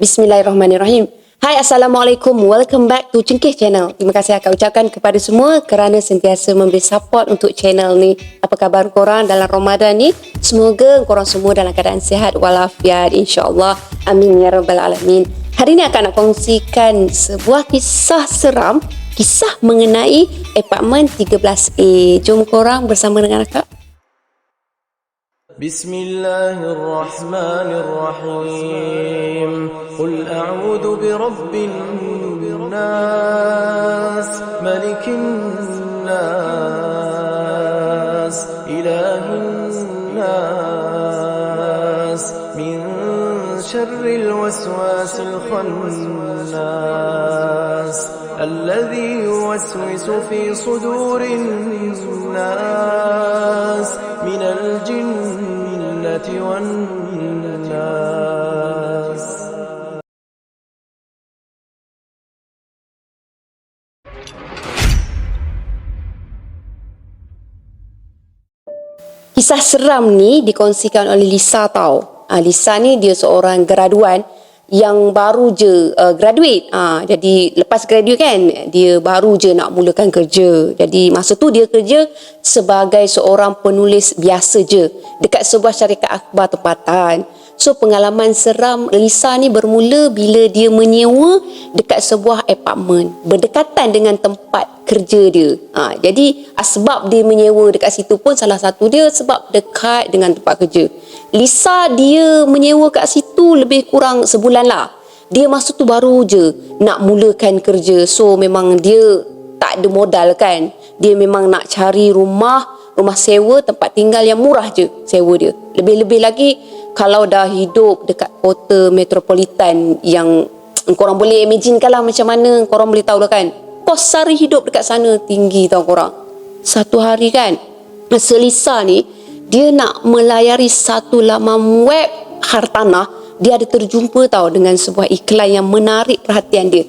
Bismillahirrahmanirrahim. Hai, Assalamualaikum. Welcome back to Cengkeh Channel. Terima kasih akan ucapkan kepada semua kerana sentiasa memberi support untuk channel ni. Apa khabar korang dalam Ramadan ni? Semoga korang semua dalam keadaan sihat walafiat, insyaAllah. Amin ya rabbal alamin. Hari ni akan nak kongsikan sebuah kisah seram, kisah mengenai apartmen 13A. Jom korang bersama dengan akak. بسم الله الرحمن الرحيم قل أعوذ برب الناس ملك الناس إله الناس من شر الوسواس الخناس الذي يوسوس في صدور الناس من الجنة والناس. Kisah seram ni dikongsikan oleh Lisa tau. Lisa ni dia seorang graduan yang baru je graduate. Jadi lepas graduate kan, dia baru je nak mulakan kerja. Jadi masa tu dia kerja sebagai seorang penulis biasa je dekat sebuah syarikat akhbar tempatan. So pengalaman seram Lisa ni bermula bila dia menyewa dekat sebuah apartmen berdekatan dengan tempat kerja dia. Jadi sebab dia menyewa dekat situ pun salah satu dia sebab dekat dengan tempat kerja. Lisa dia menyewa kat situ lebih kurang sebulan lah. Dia masa tu baru je nak mulakan kerja. So memang dia tak ada modal kan. Dia memang nak cari rumah sewa, tempat tinggal yang murah je sewa dia. Lebih-lebih lagi kalau dah hidup dekat kota metropolitan yang korang boleh imaginekan lah macam mana, korang boleh tahu lah kan. Kos sara hidup dekat sana tinggi tau korang. Satu hari kan, masa Lisa ni dia nak melayari satu laman web hartanah, dia ada terjumpa tau dengan sebuah iklan yang menarik perhatian dia.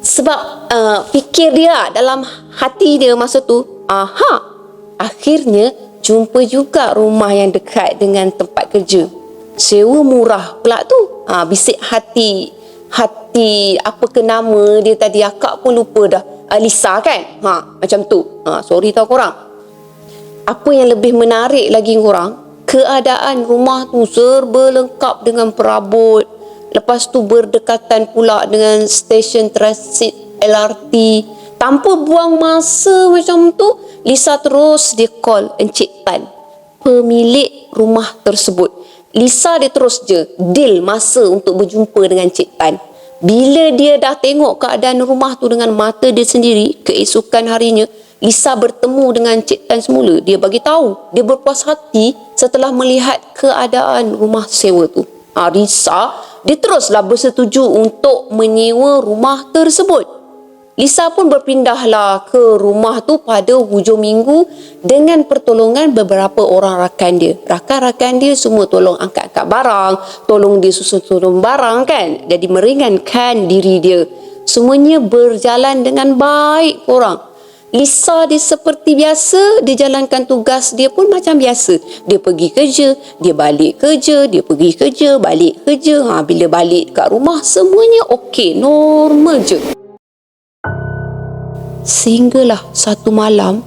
Sebab fikir dia dalam hati dia masa tu, akhirnya jumpa juga rumah yang dekat dengan tempat kerja. Sewa murah pula tu. Bisik hati apa ke nama dia tadi, akak pun lupa dah. Lisa kan? Macam tu. Sorry tau korang. Apa yang lebih menarik lagi korang, keadaan rumah tu serba lengkap dengan perabot. Lepas tu berdekatan pula dengan stesen transit LRT. Tanpa buang masa macam tu, Lisa terus dia call Encik Tan, pemilik rumah tersebut. Lisa dia terus je deal masa untuk berjumpa dengan Encik Tan. Bila dia dah tengok keadaan rumah tu dengan mata dia sendiri, keesokan harinya Lisa bertemu dengan Encik Tan semula. Dia bagi tahu, dia berpuas hati setelah melihat keadaan rumah sewa tu. Lisa dia teruslah bersetuju untuk menyewa rumah tersebut. Lisa pun berpindahlah ke rumah tu pada hujung minggu dengan pertolongan beberapa orang rakan dia. Rakan-rakan dia semua tolong angkat-angkat barang, tolong dia susun turun barang kan. Jadi meringankan diri dia. Semuanya berjalan dengan baik korang. Lisa dia seperti biasa, dia jalankan tugas dia pun macam biasa. Dia pergi kerja, dia balik kerja, dia pergi kerja, balik kerja. Bila balik kat rumah semuanya okey, normal je. Sehinggalah satu malam,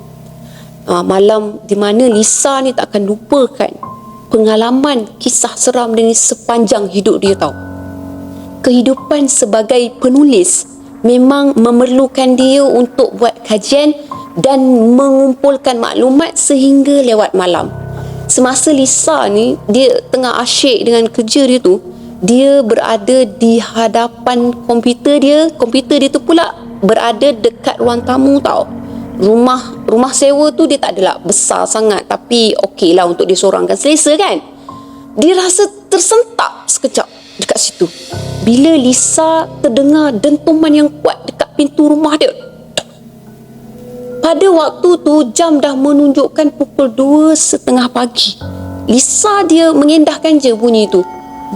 malam di mana Lisa ni tak akan lupakan pengalaman kisah seram dia ni sepanjang hidup dia tau. Kehidupan sebagai penulis memang memerlukan dia untuk buat kajian dan mengumpulkan maklumat sehingga lewat malam. Semasa Lisa ni dia tengah asyik dengan kerja dia tu, dia berada di hadapan komputer dia. Komputer dia tu pula berada dekat ruang tamu tau. Rumah sewa tu dia tak adalah besar sangat, tapi okey lah untuk dia seorang kan, selesa kan. Dia rasa tersentak sekejap dekat situ bila Lisa terdengar dentuman yang kuat dekat pintu rumah dia. Pada waktu tu jam dah menunjukkan pukul 2:30 pagi. Lisa dia mengendahkan je bunyi tu.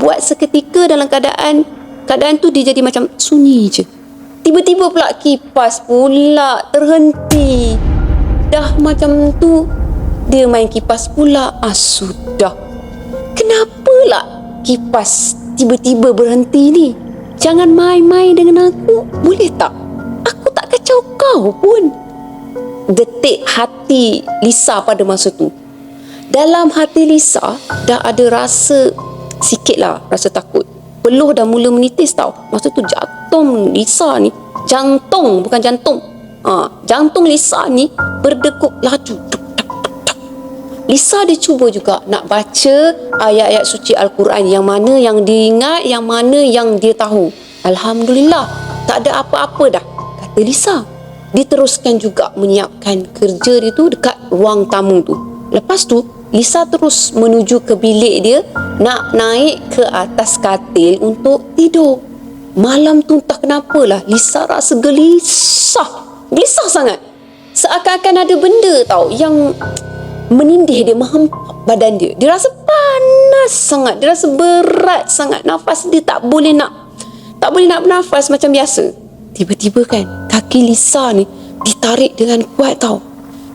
Buat seketika dalam keadaan tu dia jadi macam sunyi je. Tiba-tiba pula kipas pula terhenti. Dah macam tu dia main kipas pula. Sudah. Kenapa lah kipas tiba-tiba berhenti ni? Jangan main-main dengan aku, boleh tak? Aku tak kacau kau pun. Detik hati Lisa pada masa tu. Dalam hati Lisa dah ada rasa sikit lah, rasa takut. Peluh dah mula menitis tau. Masa tu jantung Lisa ni, jantung bukan jantung, jantung Lisa ni berdekuk laju. Lisa dia cuba juga nak baca ayat-ayat suci Al-Quran, yang mana yang dia ingat, yang mana yang dia tahu. Alhamdulillah, tak ada apa-apa dah, kata Lisa. Dia teruskan juga menyiapkan kerja dia tu dekat ruang tamu tu. Lepas tu, Lisa terus menuju ke bilik dia, nak naik ke atas katil untuk tidur. Malam tu entah kenapalah, Lisa rasa gelisah sangat. Seakan-akan ada benda tau yang menindih dia, menghempap badan dia. Dia rasa panas sangat, dia rasa berat sangat. Nafas dia tak boleh nak bernafas macam biasa. Tiba-tiba kan, kaki Lisa ni ditarik dengan kuat tau.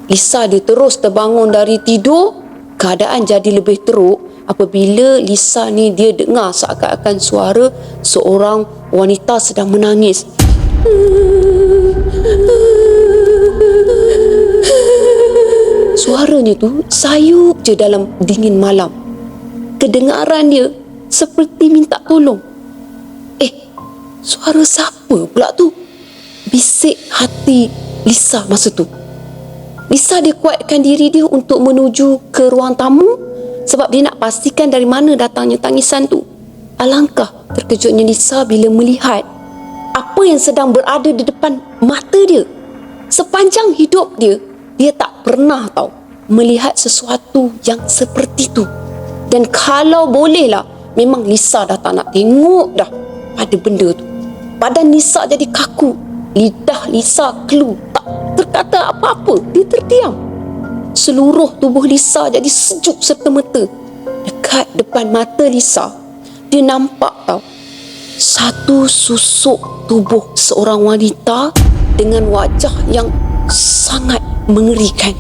Lisa dia terus terbangun dari tidur. Keadaan jadi lebih teruk apabila Lisa ni dia dengar seakan-akan suara seorang wanita sedang menangis. Suaranya tu sayup je dalam dingin malam. Kedengaran dia seperti minta tolong. Suara siapa pula tu? Bisik hati Lisa masa tu. Lisa dia kuatkan diri dia untuk menuju ke ruang tamu sebab dia nak pastikan dari mana datangnya tangisan tu. Alangkah terkejutnya Lisa bila melihat apa yang sedang berada di depan mata dia. Sepanjang hidup dia, dia tak pernah tahu melihat sesuatu yang seperti tu. Dan kalau bolehlah, memang Lisa dah tak nak tengok dah pada benda tu. Badan Lisa jadi kaku, lidah Lisa kelu, tak terkata apa-apa, dia terdiam. Seluruh tubuh Lisa jadi sejuk serta merta. Dekat depan mata Lisa, dia nampak tau satu susuk tubuh seorang wanita dengan wajah yang sangat mengerikan.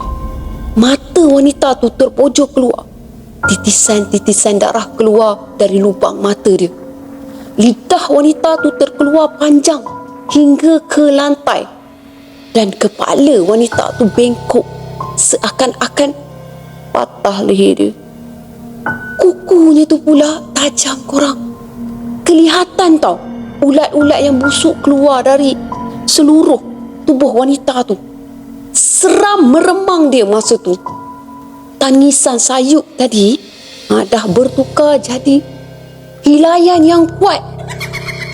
Mata wanita tu terpojok keluar, titisan-titisan darah keluar dari lubang mata dia. Lidah wanita tu terkeluar panjang hingga ke lantai, dan kepala wanita tu bengkok seakan-akan patah leher dia. Kukunya tu pula tajam korang. Kelihatan tau ulat-ulat yang busuk keluar dari seluruh tubuh wanita tu. Seram meremang dia masa tu. Tangisan sayup tadi dah bertukar jadi hilayan yang kuat.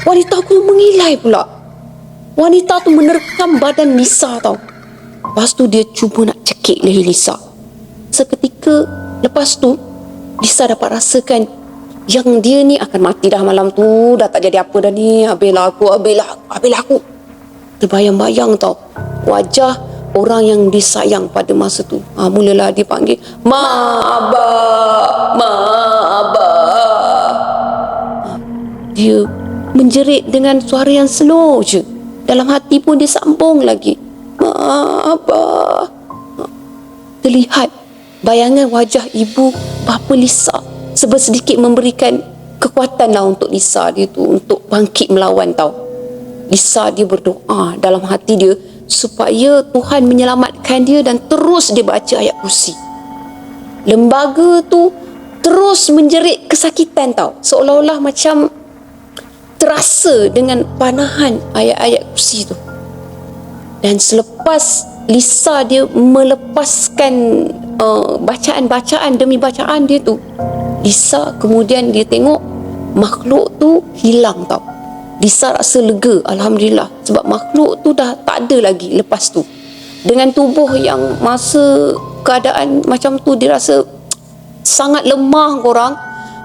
Wanita tu mengilai pula. Wanita tu menerkam badan Lisa tau. Lepas tu dia cuba nak cekik leher Lisa. Seketika lepas tu, Lisa dapat rasakan yang dia ni akan mati dah malam tu. Dah tak jadi apa dah ni. Habislah aku. Terbayang-bayang tau wajah orang yang disayang pada masa tu. Mulalah dia panggil, Ma Abah. Dia menjerit dengan suara yang slow je. Dalam hati pun dia sambung lagi, Ma Abah. Terlihat bayangan wajah ibu bapa Lisa sedikit memberikan kekuatan lah untuk Lisa dia tu untuk bangkit melawan tau. Lisa dia berdoa dalam hati dia supaya Tuhan menyelamatkan dia, dan terus dia baca ayat kursi. Lembaga tu terus menjerit kesakitan tau, seolah-olah macam terasa dengan panahan ayat-ayat kursi tu. Dan selepas Lisa dia melepaskan bacaan demi bacaan dia tu, Lisa kemudian dia tengok makhluk tu hilang tau. Lisa rasa lega, Alhamdulillah, sebab makhluk tu dah tak ada lagi lepas tu. Dengan tubuh yang masa keadaan macam tu dia rasa sangat lemah korang,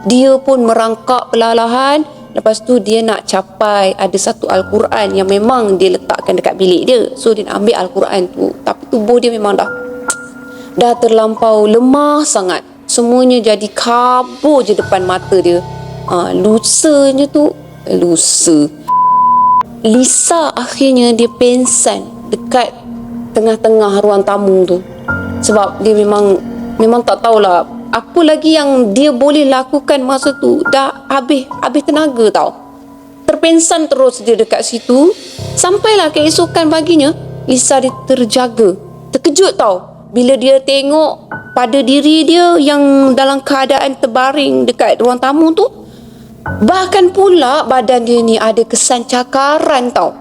dia pun merangkak perlahan-lahan. Lepas tu dia nak capai ada satu Al-Quran yang memang dia letakkan dekat bilik dia. So dia nak ambil Al-Quran tu, tapi tubuh dia memang dah terlampau lemah sangat. Semuanya jadi kabur je depan mata dia. Lusa. Lisa akhirnya dia pengsan dekat tengah-tengah ruang tamu tu. Sebab dia memang tak tahulah apa lagi yang dia boleh lakukan masa tu. Dah habis tenaga tau. terpensan terus dia dekat situ. Sampailah keesokan paginya, Lisa dia terjaga. Terkejut tau bila dia tengok pada diri dia yang dalam keadaan terbaring dekat ruang tamu tu. Bahkan pula badan dia ni ada kesan cakaran tau.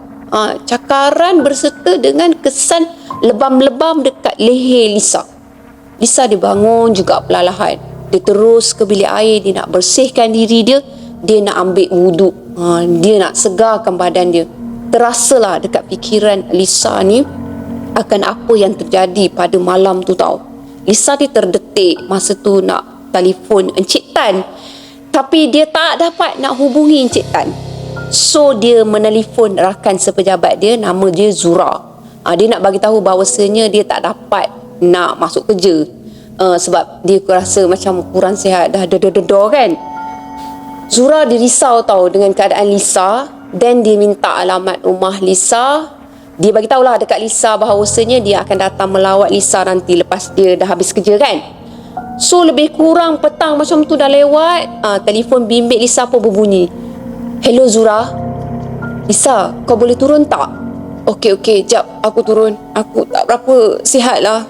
Cakaran berserta dengan kesan lebam-lebam dekat leher Lisa. Lisa dia bangun juga perlahan. Dia terus ke bilik air, dia nak bersihkan diri dia. Dia nak ambil wuduk. Dia nak segarkan badan dia. Terasalah dekat fikiran Lisa ni akan apa yang terjadi pada malam tu tau. Lisa dia terdetik masa tu nak telefon Encik Tan, tapi dia tak dapat nak hubungi Encik Tan. So dia menelefon rakan sepejabat dia, nama dia Zura. Dia nak bagi tahu bahawasanya dia tak dapat nak masuk kerja sebab dia rasa macam kurang sihat, dah dedor kan. Zura dia risau tau dengan keadaan Lisa, dan dia minta alamat rumah Lisa. Dia bagi tahulah dekat Lisa bahawasanya dia akan datang melawat Lisa nanti lepas dia dah habis kerja kan. So lebih kurang petang macam tu dah lewat, telefon bimbit Lisa pun berbunyi. Hello Zura. Lisa, kau boleh turun tak? Okey, jap aku turun. Aku tak berapa sihat lah.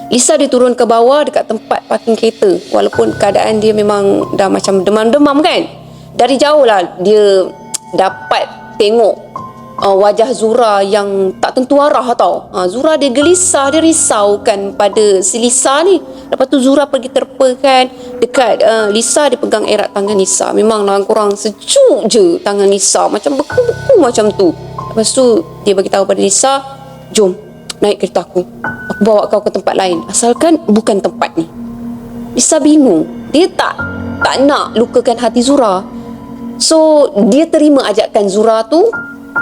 Lisa dia turun ke bawah dekat tempat parking kereta. Walaupun keadaan dia memang dah macam demam-demam kan. Dari jauh lah dia dapat tengok wajah Zura yang tak tentu arah tau. Zura dia gelisah, dia risau kan pada si Lisa ni. Lepas tu Zura pergi terpakan dekat Lisa, dia pegang erat tangan Lisa. Memanglah kurang sejuk je tangan Lisa, macam beku-beku macam tu. Lepas tu dia bagi tahu pada Lisa, jom naik kereta aku bawa kau ke tempat lain, asalkan bukan tempat ni. Lisa bingung, dia tak nak lukakan hati Zura. So dia terima ajakan Zura tu.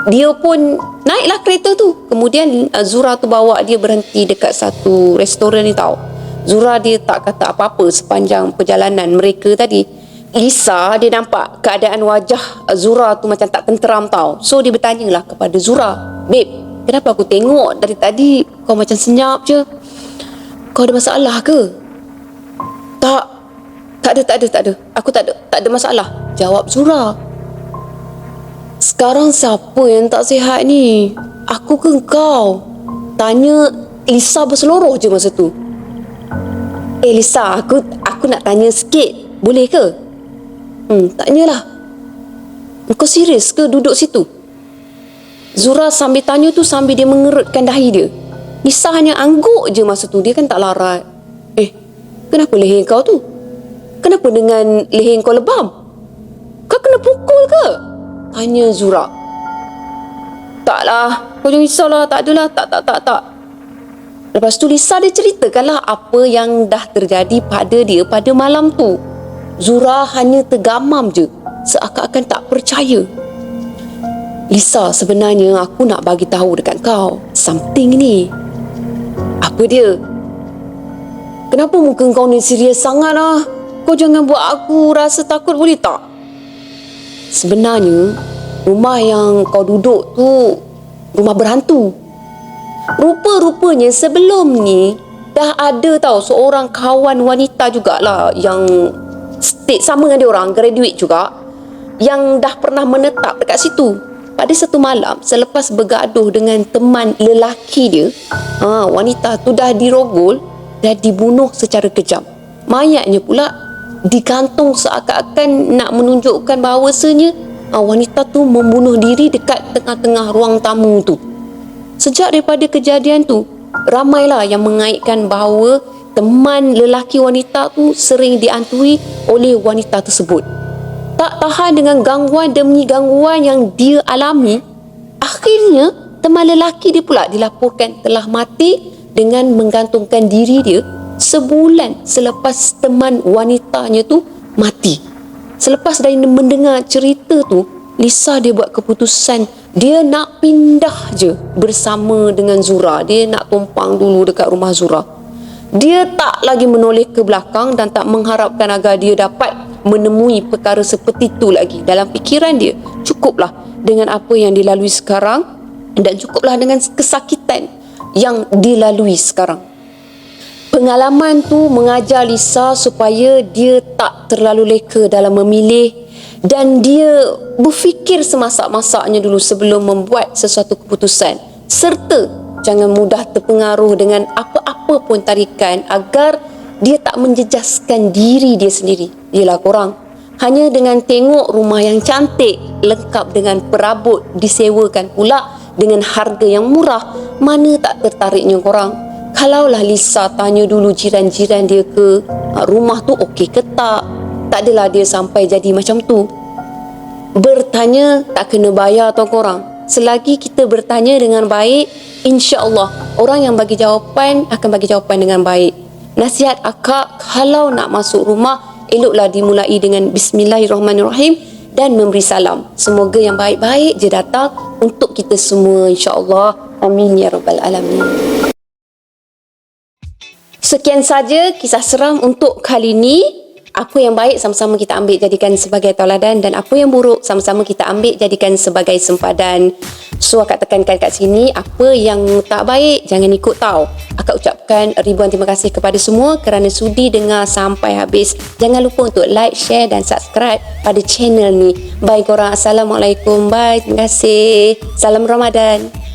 Dia pun naiklah kereta tu. Kemudian Zura tu bawa dia berhenti dekat satu restoran ni tau. Zura dia tak kata apa-apa sepanjang perjalanan mereka tadi. Lisa dia nampak keadaan wajah Zura tu macam tak tenteram tau. So dia bertanyalah kepada Zura, "Babe, kenapa aku tengok dari tadi kau macam senyap je? Kau ada masalah ke?" Tak ada. Aku tak ada masalah, jawab Zura. "Sekarang siapa yang tak sihat ni? Aku ke kau?" tanya Lisa berseluruh je masa tu. Lisa, aku nak tanya sikit, boleh ke?" Tanyalah. "Kau serius ke duduk situ?" Zura sambil tanya tu sambil dia mengerutkan dahi dia. Lisa hanya angguk je masa tu, dia kan tak larat. Kenapa leher kau tu? Kenapa dengan leher kau lebam? Kau kena pukul ke?" tanya Zura. "Taklah, kau jangan risaulah, tak adalah, tak. Lepas tu Lisa dia ceritakanlah apa yang dah terjadi pada dia pada malam tu. Zura hanya tergamam je, seakan-akan tak percaya. "Lisa, sebenarnya aku nak bagi tahu dekat kau something ni." "Apa dia?" "Kenapa muka kau ni serius sangat lah? Kau jangan buat aku rasa takut boleh tak? Sebenarnya rumah yang kau duduk tu rumah berhantu. Rupa-rupanya sebelum ni dah ada tau seorang kawan wanita jugalah yang state sama dengan dia orang, graduate juga, yang dah pernah menetap dekat situ. Pada satu malam selepas bergaduh dengan teman lelaki dia, wanita tu dah dirogol dan dibunuh secara kejam. Mayatnya pula digantung seakan-akan nak menunjukkan bahawasanya wanita tu membunuh diri dekat tengah-tengah ruang tamu tu. Sejak daripada kejadian tu, ramailah yang mengaitkan bahawa teman lelaki wanita tu sering dihantui oleh wanita tersebut. Tak tahan dengan gangguan demi gangguan yang dia alami, akhirnya teman lelaki dia pula dilaporkan telah mati dengan menggantungkan diri dia sebulan selepas teman wanitanya tu mati. Selepas dari mendengar cerita tu, Lisa dia buat keputusan dia nak pindah je bersama dengan Zura. Dia nak tumpang dulu dekat rumah Zura. Dia tak lagi menoleh ke belakang dan tak mengharapkan agar dia dapat menemui perkara seperti itu lagi. Dalam fikiran dia, cukuplah dengan apa yang dilalui sekarang dan cukuplah dengan kesakitan yang dilalui sekarang. Pengalaman tu mengajar Lisa supaya dia tak terlalu leka dalam memilih dan dia berfikir semasak-masaknya dulu sebelum membuat sesuatu keputusan, serta jangan mudah terpengaruh dengan apa-apa pun tarikan agar dia tak menjejaskan diri dia sendiri. Yelah korang, hanya dengan tengok rumah yang cantik, lengkap dengan perabot, disewakan pula dengan harga yang murah, mana tak tertariknya korang? Kalaulah Lisa tanya dulu jiran-jiran dia ke rumah tu okey ke tak, tak adalah dia sampai jadi macam tu. Bertanya tak kena bayar tau korang. Selagi kita bertanya dengan baik, insya-Allah orang yang bagi jawapan akan bagi jawapan dengan baik. Nasihat akak, kalau nak masuk rumah, eloklah dimulai dengan Bismillahirrahmanirrahim dan memberi salam. Semoga yang baik-baik je datang untuk kita semua, insya-Allah. Amin ya rabbal alamin. Sekian saja kisah seram untuk kali ini. Apa yang baik sama-sama kita ambil jadikan sebagai tauladan, dan apa yang buruk sama-sama kita ambil jadikan sebagai sempadan. So akak tekankan kat sini, apa yang tak baik jangan ikut tau. Akak ucapkan ribuan terima kasih kepada semua kerana sudi dengar sampai habis. Jangan lupa untuk like, share dan subscribe pada channel ni. Bye korang. Assalamualaikum. Bye. Terima kasih. Salam Ramadan.